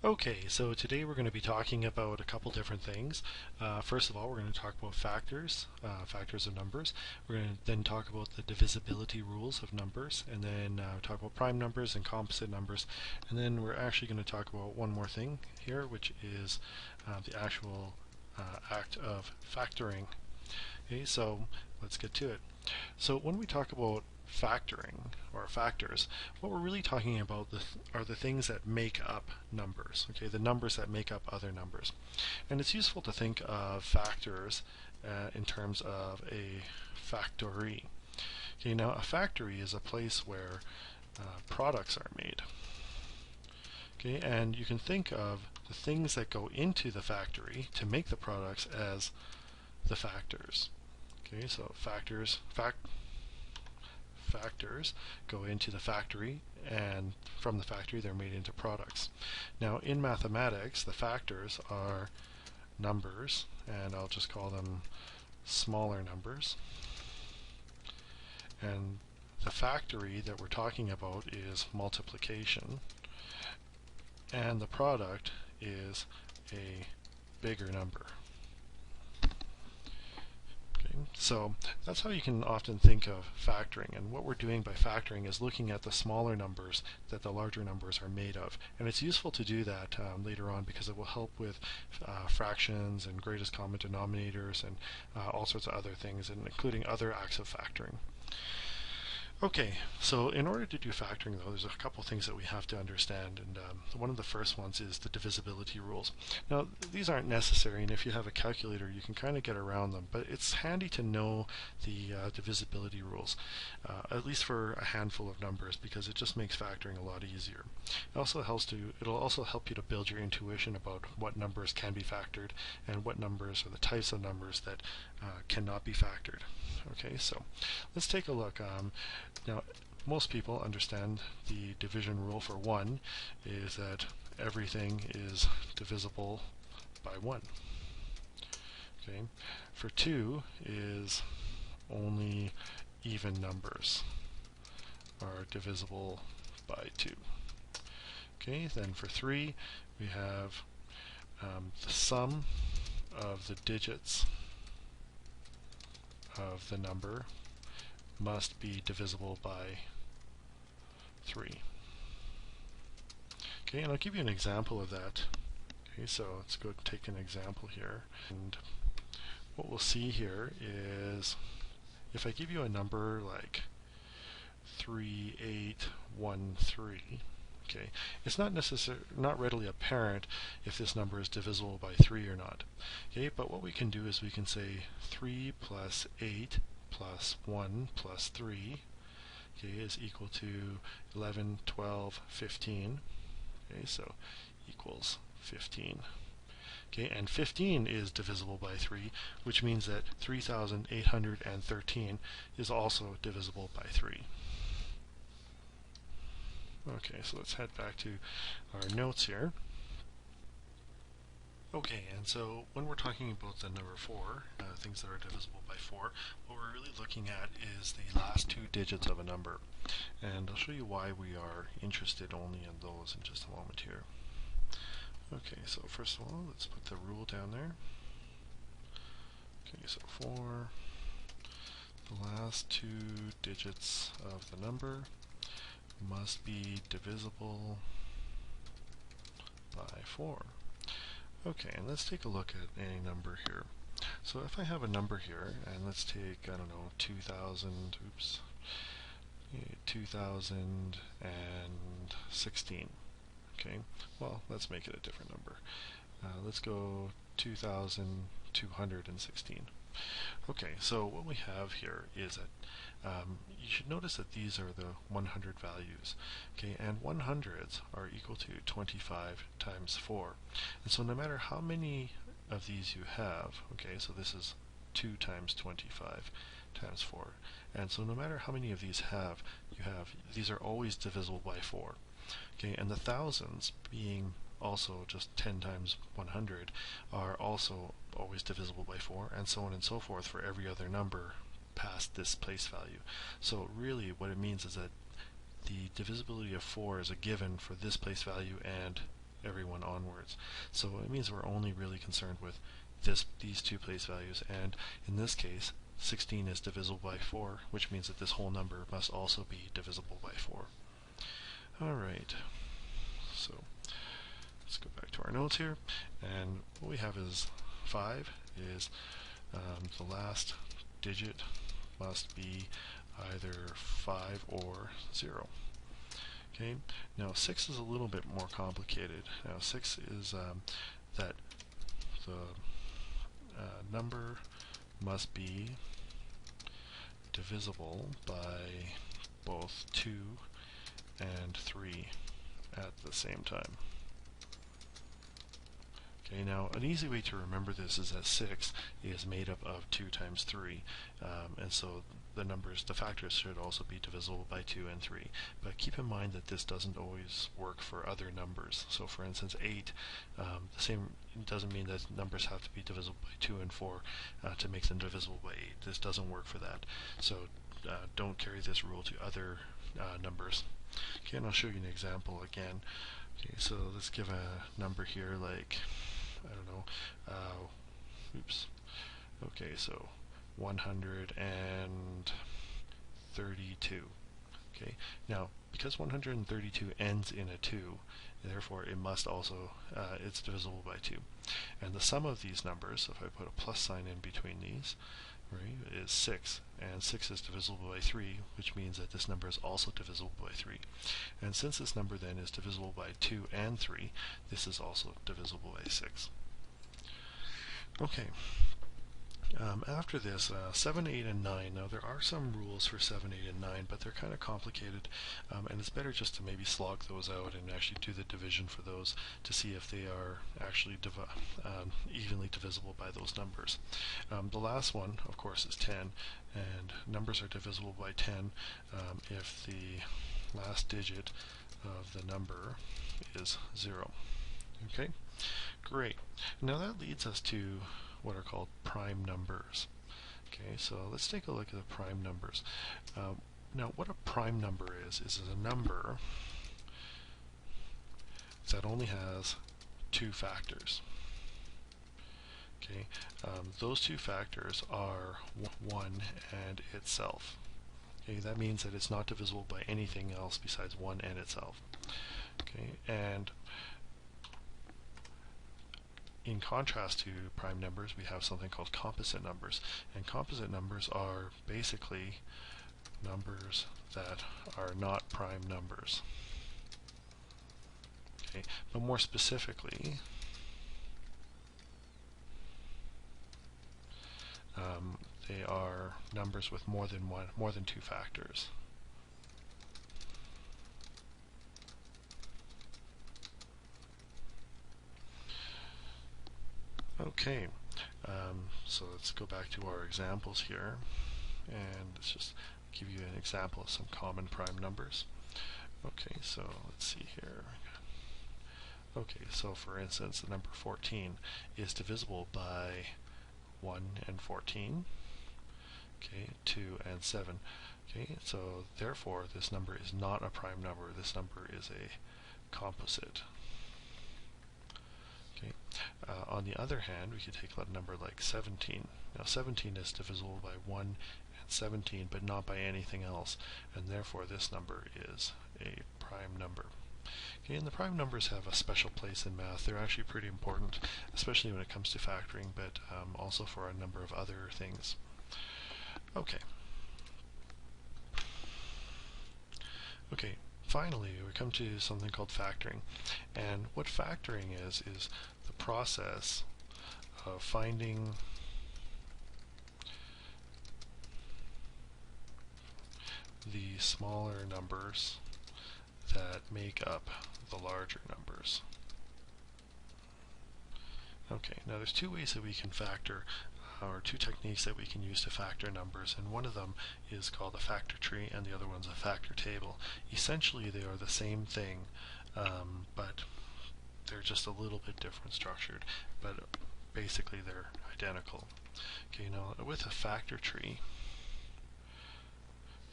Okay, so today we're going to be talking about a couple different things. First of all, we're going to talk about factors, factors of numbers. We're going to then talk about the divisibility rules of numbers, and then talk about prime numbers and composite numbers. And then we're actually going to talk about one more thing here, which is the actual act of factoring. Okay, so let's get to it. So when we talk about factoring or factors, what we're really talking about are the things that make up numbers, okay, the numbers that make up other numbers. And it's useful to think of factors in terms of a factory. Okay, now a factory is a place where products are made. Okay, and you can think of the things that go into the factory to make the products as the factors. Okay, so factors go into the factory, and from the factory they're made into products. Now in mathematics, the factors are numbers, and I'll just call them smaller numbers. And the factory that we're talking about is multiplication, and the product is a bigger number. So that's how you can often think of factoring. And what we're doing by factoring is looking at the smaller numbers that the larger numbers are made of. And it's useful to do that later on because it will help with fractions and greatest common denominators and all sorts of other things, and including other acts of factoring. Okay, so in order to do factoring, though, there's a couple things that we have to understand, and one of the first ones is the divisibility rules. Now, these aren't necessary, and if you have a calculator, you can kind of get around them, but it's handy to know the divisibility rules, at least for a handful of numbers, because it just makes factoring a lot easier. It'll also help you to build your intuition about what numbers can be factored and what numbers are the types of numbers that cannot be factored. Okay, so let's take a look. Now, most people understand the division rule for 1 is that everything is divisible by 1. Okay, for 2 is only even numbers are divisible by 2. Okay, then for 3 we have the sum of the digits of the number must be divisible by 3. Okay, and I'll give you an example of that. Okay, so let's go take an example here. And what we'll see here is if I give you a number like 3813, okay, it's not readily apparent if this number is divisible by 3 or not. Okay, but what we can do is we can say 3 plus 8 plus 1 plus 3, okay, is equal to 11, 12, 15. Okay, so equals 15. Okay, and 15 is divisible by 3, which means that 3,813 is also divisible by 3. Okay, so let's head back to our notes here. Okay, and so when we're talking about the number 4, things that are divisible by 4, what we're really looking at is the last 2 digits of a number. And I'll show you why we are interested only in those in just a moment here. Okay, so first of all, let's put the rule down there. Okay, so 4, the last 2 digits of the number must be divisible by 4. Okay, and let's take a look at any number here. So if I have a number here, and let's take, I don't know, 2016. Okay, well, let's make it a different number. Let's go 2216. Okay, so what we have here is that you should notice that these are the 100 values. Okay, and 100s are equal to 25 times 4. And so no matter how many of these you have, okay, so this is 2 times 25 times 4. And so no matter how many of these you have, these are always divisible by 4. Okay, and the thousands, being also just 10 times 100, are also always divisible by 4, and so on and so forth for every other number past this place value. So really what it means is that the divisibility of 4 is a given for this place value and everyone onwards. So it means we're only really concerned with these two place values, and in this case 16 is divisible by 4, which means that this whole number must also be divisible by 4. Alright, so let's go back to our notes here, and what we have is 5 is the last digit must be either 5 or 0. Okay, now 6 is a little bit more complicated. Now 6 is that the number must be divisible by both 2 and 3 at the same time. Okay, now an easy way to remember this is that 6 is made up of 2 times 3, and so the factors should also be divisible by 2 and 3. But keep in mind that this doesn't always work for other numbers. So for instance 8, it doesn't mean that numbers have to be divisible by 2 and 4 to make them divisible by 8. This doesn't work for that. So don't carry this rule to other numbers. Okay, and I'll show you an example again. Okay, so let's give a number here like, I don't know, okay, so 132. Okay, now because 132 ends in a 2, therefore it must also, it's divisible by 2. And the sum of these numbers, so if I put a plus sign in between these, right, is 6, and 6 is divisible by 3, which means that this number is also divisible by 3. And since this number then is divisible by 2 and 3, this is also divisible by 6. Okay. After this, 7, 8, and 9. Now there are some rules for 7, 8, and 9, but they're kind of complicated, and it's better just to maybe slog those out and actually do the division for those to see if they are actually evenly divisible by those numbers. The last one, of course, is 10, and numbers are divisible by 10 if the last digit of the number is 0. Okay, great. Now that leads us to what are called prime numbers. Okay, so let's take a look at the prime numbers. Now what a prime number is a number that only has 2 factors. Okay, those 2 factors are 1 and itself. Okay, that means that it's not divisible by anything else besides 1 and itself. Okay, and in contrast to prime numbers, we have something called composite numbers. And composite numbers are basically numbers that are not prime numbers. Okay, but more specifically, they are numbers with more than 2 factors. Okay, so let's go back to our examples here, and let's just give you an example of some common prime numbers. Okay, so let's see here. Okay, so for instance, the number 14 is divisible by 1 and 14, okay, 2 and 7. Okay, so therefore this number is not a prime number. This number is a composite. Okay. On the other hand, we could take a number like 17. Now 17 is divisible by 1 and 17, but not by anything else, and therefore this number is a prime number. Okay, and the prime numbers have a special place in math. They're actually pretty important, especially when it comes to factoring, but also for a number of other things. Okay. Okay, finally we come to something called factoring. And what factoring is the process of finding the smaller numbers that make up the larger numbers. Okay, now there's 2 ways that we can factor, or 2 techniques that we can use to factor numbers, and one of them is called a factor tree and the other one's a factor table. Essentially they are the same thing, but they're just a little bit different structured, but basically they're identical. Okay, now with a factor tree,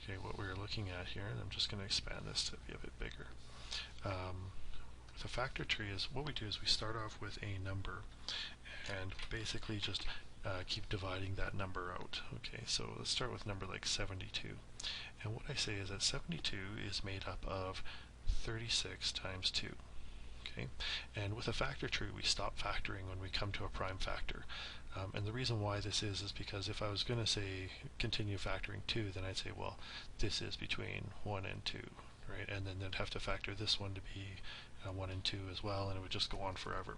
okay, what we're looking at here, and I'm just going to expand this to be a bit bigger. With a factor tree, is what we do is we start off with a number and basically just keep dividing that number out. Okay, so let's start with a number like 72. And what I say is that 72 is made up of 36 times 2. Okay, and with a factor tree we stop factoring when we come to a prime factor. And the reason why this is because if I was going to say continue factoring 2, then I'd say, well, this is between 1 and 2, right? And then they'd have to factor this one to be 1 and 2 as well, and it would just go on forever.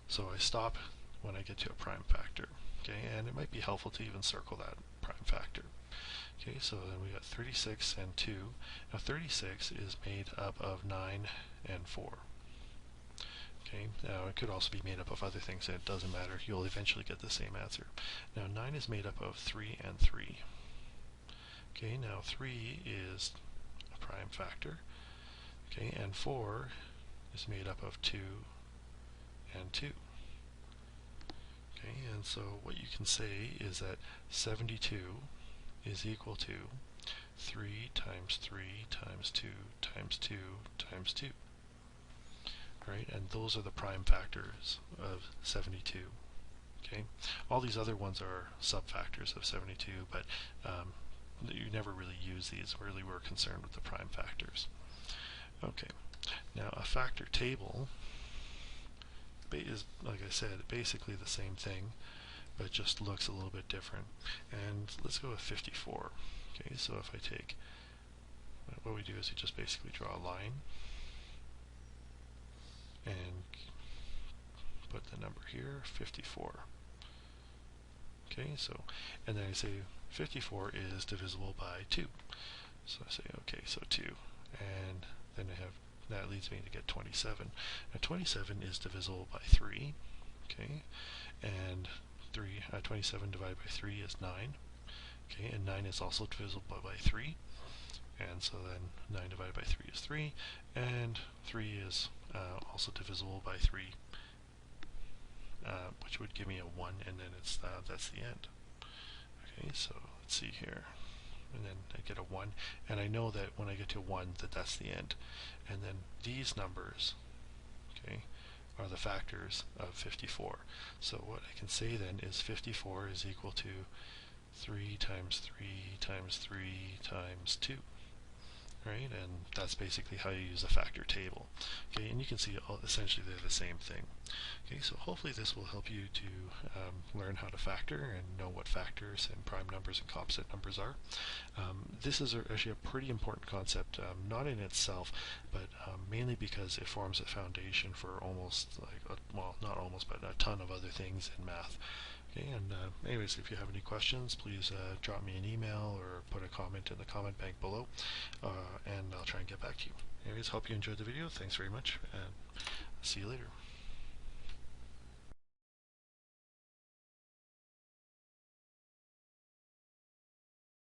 So I stop when I get to a prime factor. Okay, and it might be helpful to even circle that prime factor. Okay, so then we got 36 and 2. Now 36 is made up of 9 and 4. Okay, now it could also be made up of other things, and it doesn't matter. You'll eventually get the same answer. Now 9 is made up of 3 and 3. Okay, now 3 is a prime factor. Okay, and 4 is made up of 2 and 2. Okay, and so what you can say is that 72 is equal to 3 times 3 times 2 times 2 times 2. Right, and those are the prime factors of 72. Okay, all these other ones are subfactors of 72, but you never really use these. Really, we're concerned with the prime factors. Okay, now a factor table is, like I said, basically the same thing, but it just looks a little bit different. And let's go with 54. Okay, so if I take, what we do is we just basically draw a line and put the number here, 54. Okay, so, and then I say 54 is divisible by 2. So I say, okay, so 2. And then I have, that leads me to get 27. Now 27 is divisible by 3. Okay, and 27 divided by 3 is 9. Okay, and 9 is also divisible by 3. And so then 9 divided by 3 is 3, and 3 is also divisible by 3, which would give me a 1, and then it's that's the end. Okay, so let's see here, and then I get a 1, and I know that when I get to 1 that's the end. And then these numbers, okay, are the factors of 54. So what I can say then is 54 is equal to 3 times 3 times 3 times 2. Right, and that's basically how you use a factor table. Okay, and you can see essentially they're the same thing. Okay, so hopefully this will help you to learn how to factor and know what factors and prime numbers and composite numbers are. This is actually a pretty important concept, not in itself, but mainly because it forms a foundation for almost like, well, not almost, but a ton of other things in math. Okay, and anyways, if you have any questions, please drop me an email or put a comment in the comment bank below, and I'll try and get back to you. Anyways, hope you enjoyed the video. Thanks very much, and see you later.